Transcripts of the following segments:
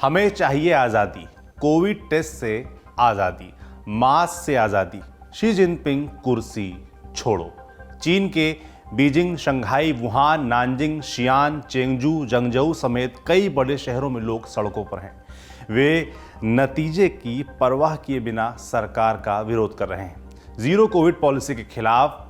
हमें चाहिए आज़ादी, कोविड टेस्ट से आज़ादी, मास्क से आज़ादी, शी जिनपिंग कुर्सी छोड़ो। चीन के बीजिंग, शंघाई, वुहान, नानजिंग, शियान, चेंगजू, जंगजऊ समेत कई बड़े शहरों में लोग सड़कों पर हैं। वे नतीजे की परवाह किए बिना सरकार का विरोध कर रहे हैं। जीरो कोविड पॉलिसी के खिलाफ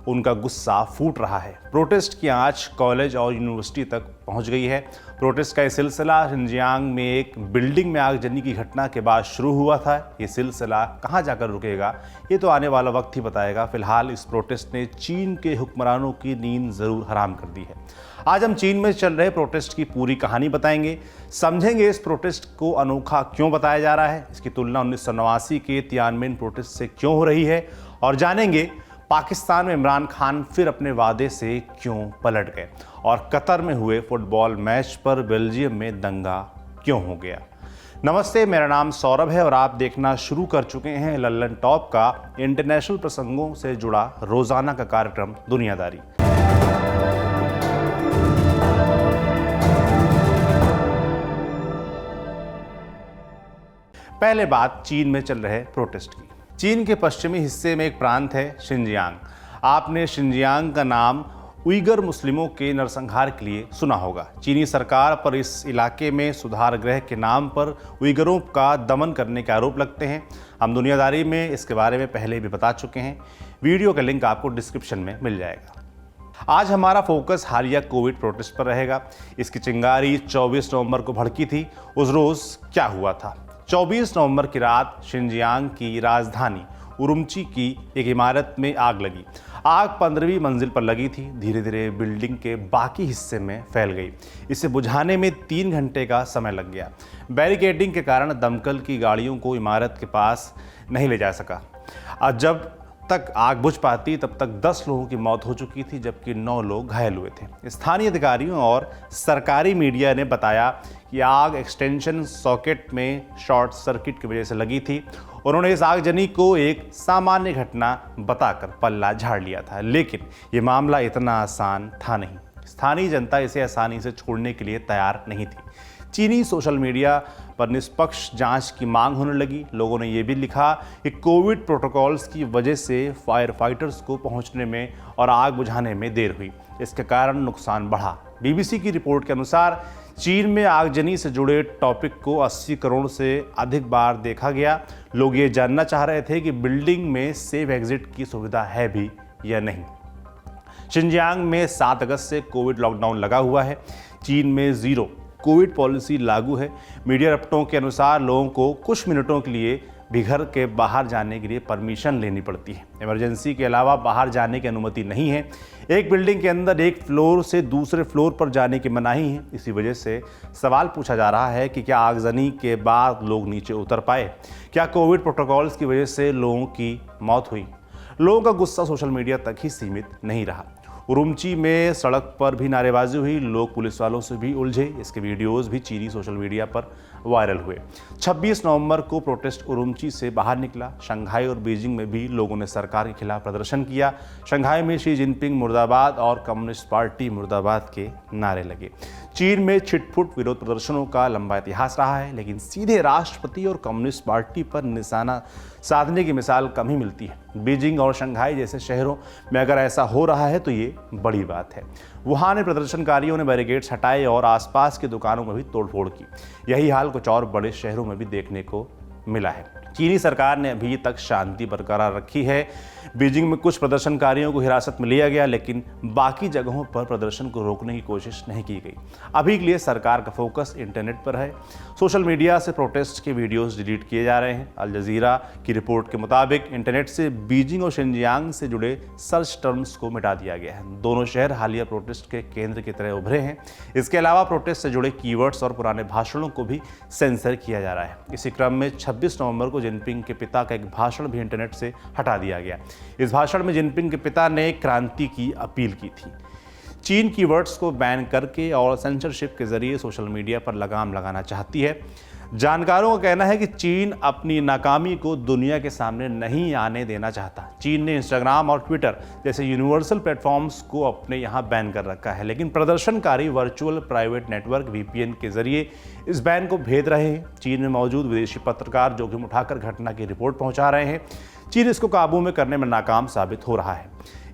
उनका गुस्सा फूट रहा है। प्रोटेस्ट की आंच कॉलेज और यूनिवर्सिटी तक पहुंच गई है। प्रोटेस्ट का ये सिलसिला शिनजियांग में एक बिल्डिंग में आगजनी की घटना के बाद शुरू हुआ था। ये सिलसिला कहां जाकर रुकेगा, ये तो आने वाला वक्त ही बताएगा। फिलहाल इस प्रोटेस्ट ने चीन के हुक्मरानों की नींद जरूर हराम कर दी है। आज हम चीन में चल रहे प्रोटेस्ट की पूरी कहानी बताएंगे, समझेंगे इस प्रोटेस्ट को अनोखा क्यों बताया जा रहा है, इसकी तुलना 1989 के तियानमेन प्रोटेस्ट से क्यों हो रही है, और जानेंगे पाकिस्तान में इमरान खान फिर अपने वादे से क्यों पलट गए, और कतर में हुए फुटबॉल मैच पर बेल्जियम में दंगा क्यों हो गया। नमस्ते, मेरा नाम सौरभ है और आप देखना शुरू कर चुके हैं लल्लन टॉप का इंटरनेशनल प्रसंगों से जुड़ा रोजाना का कार्यक्रम दुनियादारी। पहले बात चीन में चल रहे प्रोटेस्ट की। चीन के पश्चिमी हिस्से में एक प्रांत है शिनजियांग। आपने शिनजियांग का नाम उइगर मुस्लिमों के नरसंहार के लिए सुना होगा। चीनी सरकार पर इस इलाके में सुधार गृह के नाम पर उइगरों का दमन करने के आरोप लगते हैं। हम दुनियादारी में इसके बारे में पहले भी बता चुके हैं। वीडियो का लिंक आपको डिस्क्रिप्शन में मिल जाएगा। आज हमारा फोकस हालिया कोविड प्रोटेस्ट पर रहेगा। इसकी चिंगारी 24 नवंबर को भड़की थी। उस रोज क्या हुआ था? 24 नवंबर की रात शिनजियांग की राजधानी उरुमची की एक इमारत में आग लगी। आग 15वीं मंजिल पर लगी थी, धीरे धीरे बिल्डिंग के बाकी हिस्से में फैल गई। इसे बुझाने में 3 घंटे का समय लग गया। बैरिकेडिंग के कारण दमकल की गाड़ियों को इमारत के पास नहीं ले जा सका। और जब तक आग बुझ पाती तब तक 10 लोगों की मौत हो चुकी थी, जबकि 9 लोग घायल हुए थे। स्थानीय अधिकारियों और सरकारी मीडिया ने बताया कि आग एक्सटेंशन सॉकेट में शॉर्ट सर्किट की वजह से लगी थी। उन्होंने इस आगजनी को एक सामान्य घटना बताकर पल्ला झाड़ लिया था, लेकिन ये मामला इतना आसान था नहीं। स्थानीय जनता इसे आसानी से छोड़ने के लिए तैयार नहीं थी। चीनी सोशल मीडिया पर निष्पक्ष जांच की मांग होने लगी। लोगों ने यह भी लिखा कि कोविड प्रोटोकॉल्स की वजह से फायर फाइटर्स को पहुंचने में और आग बुझाने में देर हुई, इसके कारण नुकसान बढ़ा। बीबीसी की रिपोर्ट के अनुसार चीन में आगजनी से जुड़े टॉपिक को 80 करोड़ से अधिक बार देखा गया। लोग ये जानना चाह रहे थे कि बिल्डिंग में सेफ एग्जिट की सुविधा है भी या नहीं। शिनजियांग में 7 अगस्त से कोविड लॉकडाउन लगा हुआ है। चीन में जीरो कोविड पॉलिसी लागू है। मीडिया रिपोर्टों के अनुसार लोगों को कुछ मिनटों के लिए भी घर के बाहर जाने के लिए परमिशन लेनी पड़ती है। इमरजेंसी के अलावा बाहर जाने की अनुमति नहीं है। एक बिल्डिंग के अंदर एक फ्लोर से दूसरे फ्लोर पर जाने की मनाही है। इसी वजह से सवाल पूछा जा रहा है कि क्या आगजनी के बाद लोग नीचे उतर पाए? क्या कोविड प्रोटोकॉल्स की वजह से लोगों की मौत हुई? लोगों का गुस्सा सोशल मीडिया तक ही सीमित नहीं रहा। उरुमची में सड़क पर भी नारेबाजी हुई। लोग पुलिस वालों से भी उलझे। इसके वीडियोस भी चीनी सोशल मीडिया पर वायरल हुए। 26 नवंबर को प्रोटेस्ट उरुमची से बाहर निकला। शंघाई और बीजिंग में भी लोगों ने सरकार के खिलाफ प्रदर्शन किया। शंघाई में शी जिनपिंग मुर्दाबाद और कम्युनिस्ट पार्टी मुर्दाबाद के नारे लगे। चीन में छिटपुट विरोध प्रदर्शनों का लंबा इतिहास रहा है, लेकिन सीधे राष्ट्रपति और कम्युनिस्ट पार्टी पर निशाना साधने की मिसाल कम ही मिलती है। बीजिंग और शंघाई जैसे शहरों में अगर ऐसा हो रहा है तो ये बड़ी बात है। वुहान में प्रदर्शनकारियों ने बैरिकेड्स हटाए और आसपास की दुकानों में भी तोड़फोड़ की। यही हाल कुछ और बड़े शहरों में भी देखने को मिला है। चीनी सरकार ने अभी तक शांति बरकरार रखी है। बीजिंग में कुछ प्रदर्शनकारियों को हिरासत में लिया गया, लेकिन बाकी जगहों पर प्रदर्शन को रोकने की कोशिश नहीं की गई। अभी के लिए सरकार का फोकस इंटरनेट पर है। सोशल मीडिया से प्रोटेस्ट के वीडियोस डिलीट किए जा रहे हैं। अल जजीरा की रिपोर्ट के मुताबिक इंटरनेट से बीजिंग और शिनजियांग से जुड़े सर्च टर्म्स को मिटा दिया गया है। दोनों शहर हालिया प्रोटेस्ट के केंद्र की तरह उभरे हैं। इसके अलावा प्रोटेस्ट से जुड़े कीवर्ड्स और पुराने भाषणों को भी सेंसर किया जा रहा है। इसी क्रम में 26 नवंबर को जिनपिंग के पिता का एक भाषण भी इंटरनेट से हटा दिया गया। इस भाषण में जिनपिंग के पिता ने क्रांति की अपील की थी। चीन कीवर्ड्स को बैन करके और सेंसरशिप के जरिए सोशल मीडिया पर लगाम लगाना चाहती है। जानकारों का कहना है कि चीन अपनी नाकामी को दुनिया के सामने नहीं आने देना चाहता। चीन ने इंस्टाग्राम और ट्विटर जैसे यूनिवर्सल प्लेटफॉर्म्स को अपने यहाँ बैन कर रखा है, लेकिन प्रदर्शनकारी वर्चुअल प्राइवेट नेटवर्क VPN के जरिए इस बैन को भेद रहे हैं। चीन में मौजूद विदेशी पत्रकार जोखिम उठाकर घटना की रिपोर्ट पहुंचा रहे हैं। चीन इसको काबू में करने में नाकाम साबित हो रहा है।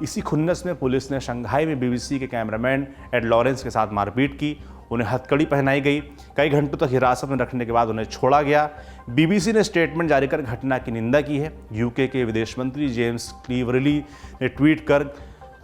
इसी खुन्नस में पुलिस ने शंघाई में BBC के कैमरामैन एड लॉरेंस के साथ मारपीट की। उन्हें हथकड़ी पहनाई गई। कई घंटों तक हिरासत में रखने के बाद उन्हें छोड़ा गया। BBC ने स्टेटमेंट जारी कर घटना की निंदा की है। UK के विदेश मंत्री जेम्स क्लीवरली ने ट्वीट कर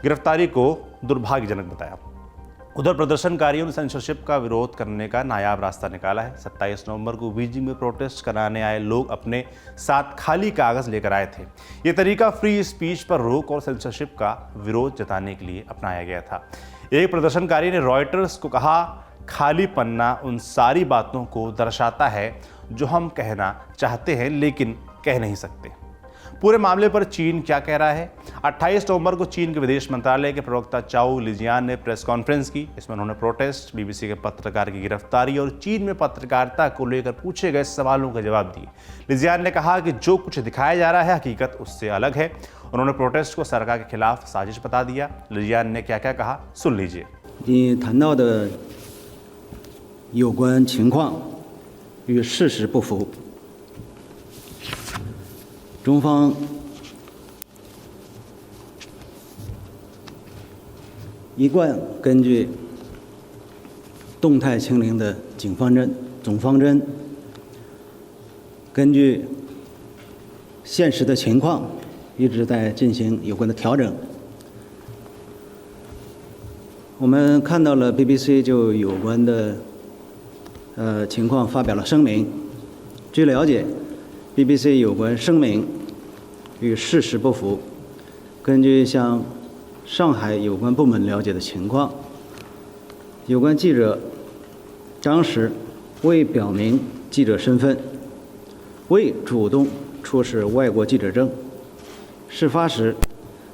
गिरफ्तारी को दुर्भाग्यजनक बताया। उधर प्रदर्शनकारियों ने सेंसरशिप का विरोध करने का नायाब रास्ता निकाला है। 27 नवंबर को बीजिंग में प्रोटेस्ट कराने आए लोग अपने साथ खाली कागज लेकर आए थे। ये तरीका फ्री स्पीच पर रोक और सेंसरशिप का विरोध जताने के लिए अपनाया गया था। एक प्रदर्शनकारी ने रॉयटर्स को कहा, खाली पन्ना उन सारी बातों को दर्शाता है जो हम कहना चाहते हैं लेकिन कह नहीं सकते। पूरे मामले पर चीन क्या कह रहा है? 28 नवंबर को चीन के विदेश मंत्रालय के प्रवक्ता चाओ लिजियान ने प्रेस कॉन्फ्रेंस की। इसमें उन्होंने प्रोटेस्ट, BBC के पत्रकार की गिरफ्तारी और चीन में पत्रकारिता को लेकर पूछे गए सवालों के जवाब दिए। लिजियान ने कहा कि जो कुछ दिखाया जा रहा है हकीकत उससे अलग है। उन्होंने प्रोटेस्ट को सरकार के खिलाफ साजिश बता दिया। लिजियान ने क्या क्या कहा, सुन लीजिए। 你谈到的有关情况与事实不符，中方一贯根据动态清零的总方针，根据现实的情况，一直在进行有关的调整。我们看到了 BBC 就有关的情况发表了声明。据了解 ，BBC 有关声明与事实不符。根据向上海有关部门了解的情况，有关记者当时未表明记者身份，未主动出示外国记者证。事发时，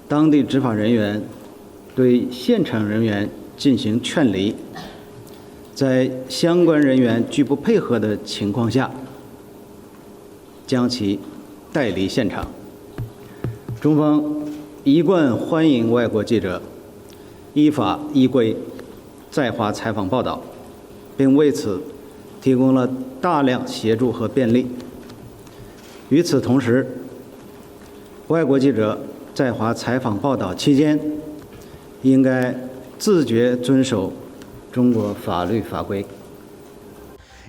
当地执法人员对现场人员进行劝离，在相关人员拒不配合的情况下，将其带离现场。中方一贯欢迎外国记者依法依规在华采访报道，并为此提供了大量协助和便利。与此同时，外国记者在华采访报道期间，应该自觉遵守中国法律法规。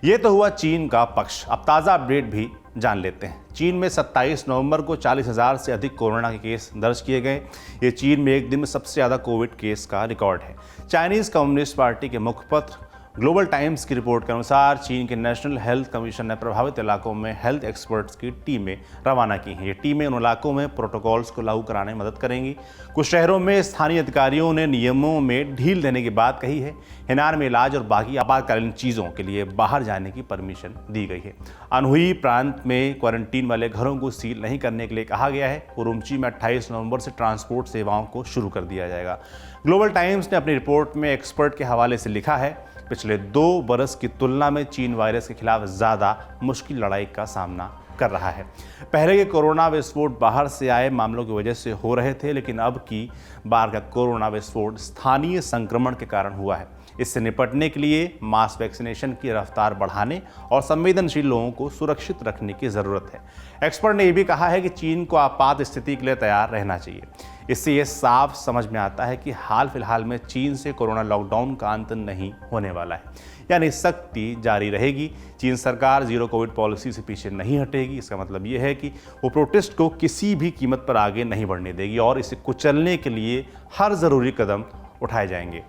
ये तो हुआ चीन का पक्ष। अब ताज़ा अपडेट भी जान लेते हैं। चीन में 27 नवंबर को 40,000 से अधिक कोरोना के केस दर्ज किए गए। ये चीन में एक दिन में सबसे ज़्यादा कोविड केस का रिकॉर्ड है। चाइनीज़ कम्युनिस्ट पार्टी के मुखपत्र ग्लोबल टाइम्स की रिपोर्ट के अनुसार चीन के नेशनल हेल्थ कमीशन ने प्रभावित इलाकों में हेल्थ एक्सपर्ट्स की टीमें रवाना की हैं। ये टीमें उन इलाकों में प्रोटोकॉल्स को लागू कराने में मदद करेंगी। कुछ शहरों में स्थानीय अधिकारियों ने नियमों में ढील देने की बात कही है। हेनान में इलाज और बाकी आपातकालीन चीज़ों के लिए बाहर जाने की परमिशन दी गई है। अनहुई प्रांत में क्वारंटीन वाले घरों को सील नहीं करने के लिए कहा गया है। उरुमची में 28 नवंबर से ट्रांसपोर्ट सेवाओं को शुरू कर दिया जाएगा। ग्लोबल टाइम्स ने अपनी रिपोर्ट में एक्सपर्ट के हवाले से लिखा है, पिछले 2 बरस की तुलना में चीन वायरस के खिलाफ ज़्यादा मुश्किल लड़ाई का सामना कर रहा है। पहले के कोरोना विस्फोट बाहर से आए मामलों की वजह से हो रहे थे, लेकिन अब की बार का कोरोना विस्फोट स्थानीय संक्रमण के कारण हुआ है। इससे निपटने के लिए मास वैक्सीनेशन की रफ्तार बढ़ाने और संवेदनशील लोगों को सुरक्षित रखने की ज़रूरत है। एक्सपर्ट ने यह भी कहा है कि चीन को आपात स्थिति के लिए तैयार रहना चाहिए। इससे ये साफ समझ में आता है कि हाल फिलहाल में चीन से कोरोना लॉकडाउन का अंत नहीं होने वाला है, यानी सख्ती जारी रहेगी। चीन सरकार जीरो कोविड पॉलिसी से पीछे नहीं हटेगी। इसका मतलब ये है कि वो प्रोटेस्ट को किसी भी कीमत पर आगे नहीं बढ़ने देगी और इसे कुचलने के लिए हर ज़रूरी कदम उठाए जाएंगे।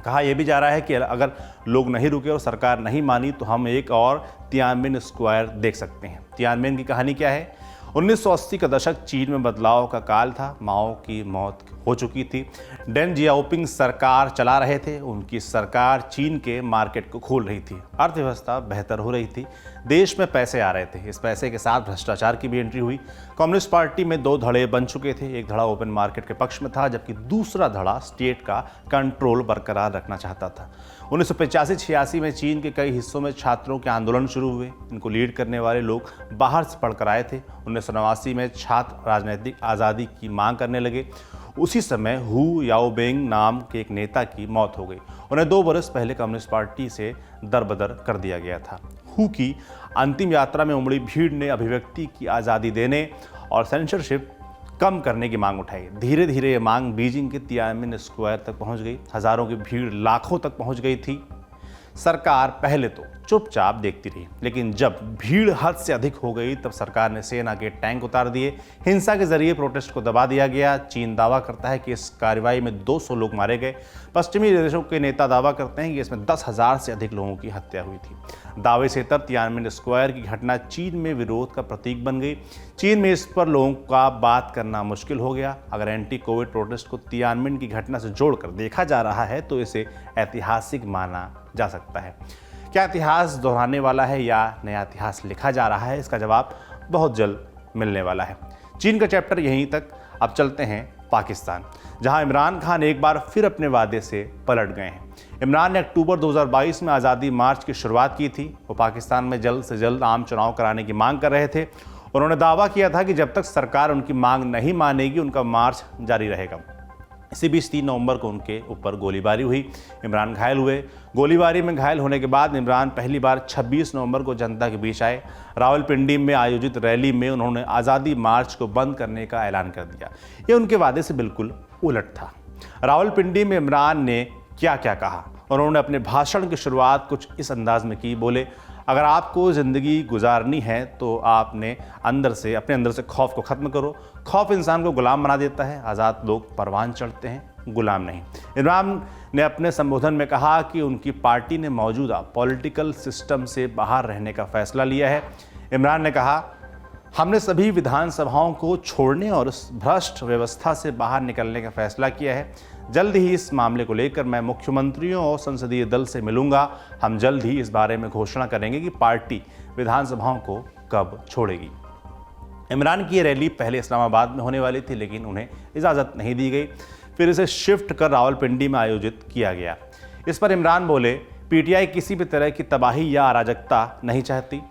कहा यह भी जा रहा है कि अगर लोग नहीं रुके और सरकार नहीं मानी तो हम एक और तियानमेन स्क्वायर देख सकते हैं। तियानमेन की कहानी क्या है? 1980 का दशक चीन में बदलाव का काल था। माओ की मौत हो चुकी थी। डेंग जियाओपिंग सरकार चला रहे थे। उनकी सरकार चीन के मार्केट को खोल रही थी। अर्थव्यवस्था बेहतर हो रही थी। देश में पैसे आ रहे थे। इस पैसे के साथ भ्रष्टाचार की भी एंट्री हुई। कम्युनिस्ट पार्टी में 2 धड़े बन चुके थे। एक धड़ा ओपन मार्केट के पक्ष में था, जबकि दूसरा धड़ा स्टेट का कंट्रोल बरकरार रखना चाहता था। 1985-86 में चीन के कई हिस्सों में छात्रों के आंदोलन शुरू हुए। इनको लीड करने वाले लोग बाहर से पढ़कर आए थे। 1989 में छात्र राजनीतिक आज़ादी की मांग करने लगे। उसी समय हु याओबेंग नाम के एक नेता की मौत हो गई। उन्हें 2 बरस पहले कम्युनिस्ट पार्टी से दरबदर कर दिया गया था। हु की अंतिम यात्रा में उमड़ी भीड़ ने अभिव्यक्ति की आज़ादी देने और सेंसरशिप कम करने की मांग उठाई। धीरे धीरे ये मांग बीजिंग के तियानमेन स्क्वायर तक पहुंच गई। हजारों की भीड़ लाखों तक पहुंच गई थी। सरकार पहले तो चुपचाप देखती रही, लेकिन जब भीड़ हद से अधिक हो गई तब सरकार ने सेना के टैंक उतार दिए। हिंसा के जरिए प्रोटेस्ट को दबा दिया गया। चीन दावा करता है कि इस कार्रवाई में 200 लोग मारे गए। पश्चिमी देशों के नेता दावा करते हैं कि इसमें 10,000 से अधिक लोगों की हत्या हुई थी। दावे से तब तियानमेन स्क्वायर की घटना चीन में विरोध का प्रतीक बन गई। चीन में इस पर लोगों का बात करना मुश्किल हो गया। अगर एंटी कोविड प्रोटेस्ट को तियानमेन की घटना से जोड़कर देखा जा रहा है तो इसे ऐतिहासिक माना जा सकता है। क्या इतिहास दोहराने वाला है या नया इतिहास लिखा जा रहा है, इसका जवाब बहुत जल्द मिलने वाला है। चीन का चैप्टर यहीं तक। अब चलते हैं पाकिस्तान, जहां इमरान खान एक बार फिर अपने वादे से पलट गए हैं। इमरान ने अक्टूबर 2022 में आज़ादी मार्च की शुरुआत की थी। वो पाकिस्तान में जल्द से जल्द आम चुनाव कराने की मांग कर रहे थे। उन्होंने दावा किया था कि जब तक सरकार उनकी मांग नहीं मानेगी उनका मार्च जारी रहेगा। इसी बीच 3 नवंबर को उनके ऊपर गोलीबारी हुई। इमरान घायल हुए। गोलीबारी में घायल होने के बाद इमरान पहली बार 26 नवंबर को जनता के बीच आए। रावलपिंडी में आयोजित रैली में उन्होंने आज़ादी मार्च को बंद करने का ऐलान कर दिया। ये उनके वादे से बिल्कुल उलट था। रावलपिंडी में इमरान ने क्या क्या कहा। उन्होंने अपने भाषण की शुरुआत कुछ इस अंदाज में की। बोले, अगर आपको ज़िंदगी गुजारनी है तो आपने अपने अंदर से खौफ को ख़त्म करो। खौफ इंसान को गुलाम बना देता है। आज़ाद लोग परवान चढ़ते हैं, गुलाम नहीं। इमरान ने अपने संबोधन में कहा कि उनकी पार्टी ने मौजूदा पॉलिटिकल सिस्टम से बाहर रहने का फैसला लिया है। इमरान ने कहा, हमने सभी विधानसभाओं को छोड़ने और उस भ्रष्ट व्यवस्था से बाहर निकलने का फैसला किया है। जल्द ही इस मामले को लेकर मैं मुख्यमंत्रियों और संसदीय दल से मिलूंगा। हम जल्द ही इस बारे में घोषणा करेंगे कि पार्टी विधानसभाओं को कब छोड़ेगी। इमरान की ये रैली पहले इस्लामाबाद में होने वाली थी, लेकिन उन्हें इजाज़त नहीं दी गई। फिर इसे शिफ्ट कर रावलपिंडी में आयोजित किया गया। इस पर इमरान बोले, पीटीआई किसी भी तरह की तबाही या अराजकता नहीं चाहती।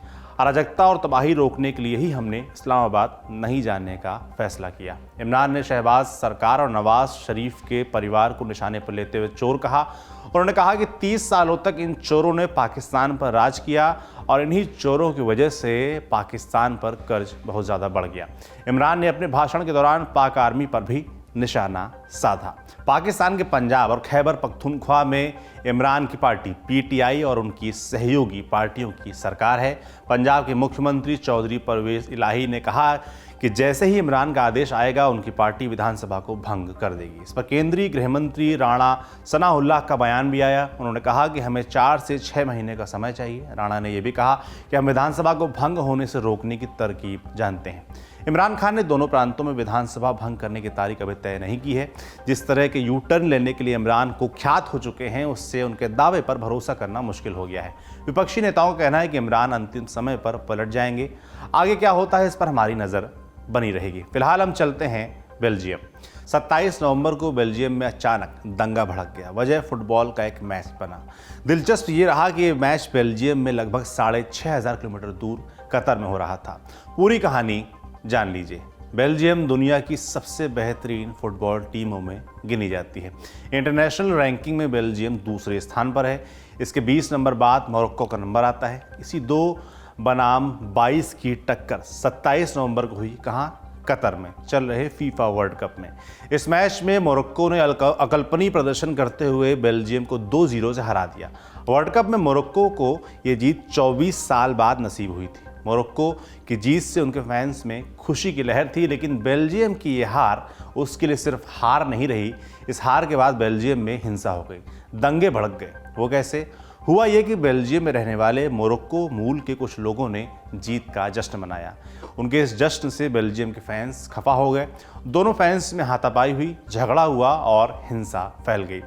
अराजकता और तबाही रोकने के लिए ही हमने इस्लामाबाद नहीं जाने का फैसला किया। इमरान ने शहबाज सरकार और नवाज शरीफ के परिवार को निशाने पर लेते हुए चोर कहा। उन्होंने कहा कि 30 सालों तक इन चोरों ने पाकिस्तान पर राज किया और इन्हीं चोरों की वजह से पाकिस्तान पर कर्ज बहुत ज़्यादा बढ़ गया। इमरान ने अपने भाषण के दौरान पाक आर्मी पर भी निशाना साधा। पाकिस्तान के पंजाब और खैबर पख्तूनख्वा में इमरान की पार्टी पीटीआई और उनकी सहयोगी पार्टियों की सरकार है। पंजाब के मुख्यमंत्री चौधरी परवेज इलाही ने कहा कि जैसे ही इमरान का आदेश आएगा उनकी पार्टी विधानसभा को भंग कर देगी। इस पर केंद्रीय गृह मंत्री राणा सनाउल्लाह का बयान भी आया। उन्होंने कहा कि हमें 4 से 6 महीने का समय चाहिए। राणा ने यह भी कहा कि हम विधानसभा को भंग होने से रोकने की तरकीब जानते हैं। इमरान खान ने दोनों प्रांतों में विधानसभा भंग करने की तारीख अभी तय नहीं की है। जिस तरह के यू टर्न लेने के लिए इमरान कुख्यात हो चुके हैं, उससे उनके दावे पर भरोसा करना मुश्किल हो गया है। विपक्षी नेताओं का कहना है कि इमरान अंतिम समय पर पलट जाएंगे। आगे क्या होता है इस पर हमारी नज़र बनी रहेगी। फिलहाल हम चलते हैं बेल्जियम। 27 नवंबर को बेल्जियम में अचानक दंगा भड़क गया। वजह फुटबॉल का एक मैच बना। दिलचस्प ये रहा कि ये मैच बेल्जियम में लगभग 6,500 किलोमीटर दूर कतर में हो रहा था। पूरी कहानी जान लीजिए। बेल्जियम दुनिया की सबसे बेहतरीन फुटबॉल टीमों में गिनी जाती है। इंटरनेशनल रैंकिंग में बेल्जियम दूसरे स्थान पर है। इसके 20 नंबर बाद मोरक्को का नंबर आता है। इसी 2 बनाम 22 की टक्कर 27 नवंबर को हुई। कहाँ? कतर में चल रहे फीफा वर्ल्ड कप में। इस मैच में मोरक्को ने अकल्पनीय प्रदर्शन करते हुए बेल्जियम को 2-0 से हरा दिया। वर्ल्ड कप में मोरक्को को ये जीत 24 साल बाद नसीब हुई थी। मोरक्को की जीत से उनके फैंस में खुशी की लहर थी, लेकिन बेल्जियम की ये हार उसके लिए सिर्फ हार नहीं रही। इस हार के बाद बेल्जियम में हिंसा हो गई, दंगे भड़क गए। वो कैसे? हुआ ये कि बेल्जियम में रहने वाले मोरक्को मूल के कुछ लोगों ने जीत का जश्न मनाया। उनके इस जश्न से बेल्जियम के फैंस खफा हो गए। दोनों फैंस में हाथापाई हुई, झगड़ा हुआ और हिंसा फैल गई।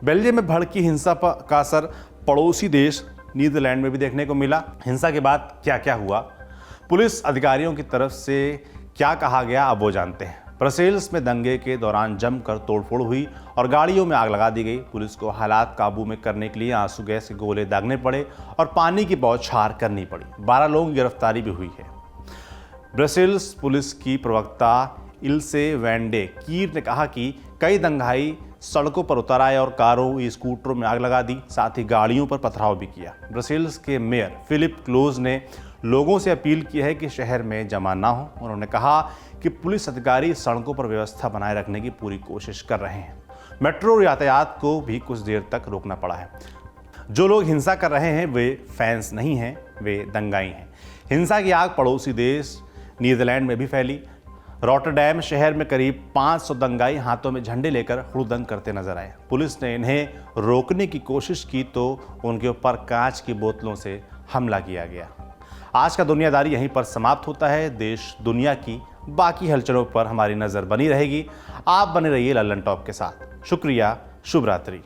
बेल्जियम में भड़की हिंसा का असर पड़ोसी देश नीदरलैंड में भी देखने को मिला। हिंसा के बाद क्या क्या हुआ, पुलिस अधिकारियों की तरफ से क्या कहा गया, अब वो जानते हैं। ब्रसेल्स में दंगे के दौरान जमकर तोड़फोड़ हुई और गाड़ियों में आग लगा दी गई। पुलिस को हालात काबू में करने के लिए आंसू गैस के गोले दागने पड़े और पानी की बौछार करनी पड़ी। 12 लोगों की गिरफ्तारी भी हुई है। ब्रसेल्स पुलिस की प्रवक्ता इल्से वैंडे कीर ने कहा कि कई दंगाई सड़कों पर उतर आए और कारों, स्कूटरों में आग लगा दी, साथ ही गाड़ियों पर पथराव भी किया। ब्रसेल्स के मेयर फिलिप क्लोज ने लोगों से अपील की है कि शहर में जमा ना हो। उन्होंने कहा कि पुलिस अधिकारी सड़कों पर व्यवस्था बनाए रखने की पूरी कोशिश कर रहे हैं। मेट्रो यातायात को भी कुछ देर तक रोकना पड़ा है। जो लोग हिंसा कर रहे हैं वे फैंस नहीं हैं, वे दंगाई हैं। हिंसा की आग पड़ोसी देश नीदरलैंड में भी फैली। रॉटरडैम शहर में करीब 500 दंगाई हाथों में झंडे लेकर हुड़दंग करते नजर आए। पुलिस ने इन्हें रोकने की कोशिश की तो उनके ऊपर कांच की बोतलों से हमला किया गया। आज का दुनियादारी यहीं पर समाप्त होता है। देश दुनिया की बाकी हलचलों पर हमारी नज़र बनी रहेगी। आप बने रहिए लल्लन टॉप के साथ। शुक्रिया, शुभ रात्रि।